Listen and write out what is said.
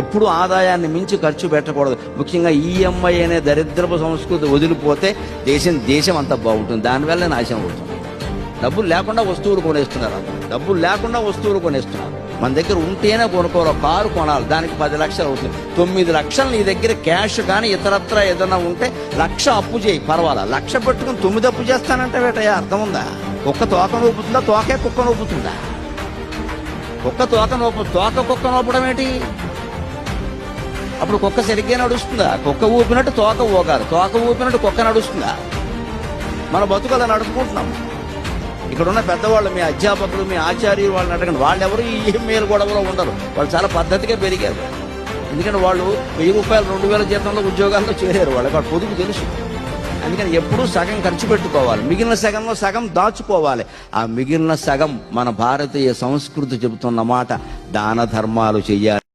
ఎప్పుడు ఆదాయాన్ని మించి ఖర్చు పెట్టకూడదు. ముఖ్యంగా ఈఎంఐ అనే దరిద్రపు సంస్కృతి వదిలిపోతే దేశం అంతా బాగుంటుంది. దానివల్ల నాశనం అవుతుంది. డబ్బులు లేకుండా వస్తువులు కొనేస్తున్నారు. డబ్బులు లేకుండా వస్తువులు కొనేస్తున్నారు. మన దగ్గర ఉంటేనే కొనుక్కోవాలి. కారు కొనాలి, దానికి 10 లక్షలు అవుతుంది. 9 లక్షలు నీ దగ్గర క్యాష్ కానీ ఇతరత్ర ఏదైనా ఉంటే 1,00,000 అప్పు చేయి, పర్వాలా. 1,00,000 పెట్టుకుని 9 అప్పు చేస్తానంటే వేటయ్యా, అర్థం ఉందా? కుక్క తోక నూపుతుందా, తోకే కుక్క నూపుతుందా? కుక్క తోక కుక్క నూపడం ఏంటి? అప్పుడు కుక్క సరిగ్గా నడుస్తుందా? కుక్క ఊపినట్టు తోక ఊగాలి, తోక ఊపినట్టు కుక్క నడుస్తుందా? మన బతుకలా నడుపుకుంటున్నాం. ఇక్కడున్న పెద్దవాళ్ళు, మీ అధ్యాపకులు, మీ ఆచార్యులు వాళ్ళని అడగండి. వాళ్ళు ఎవరు ఈ ఈఎంఐల గొడవలో ఉండరు. వాళ్ళు చాలా పద్ధతిగా పెరిగారు. ఎందుకంటే వాళ్ళు 1000 రూపాయలు 2000 జీతంలో ఉద్యోగాల్లో చేరారు. వాళ్ళకి పొదుపు తెలుసు. అందుకని ఎప్పుడూ సగం ఖర్చు పెట్టుకోవాలి, మిగిలిన సగంలో సగం దాచుకోవాలి. ఆ మిగిలిన సగం మన భారతీయ సంస్కృతి చెబుతున్న మాట, దాన ధర్మాలు చెయ్యాలి.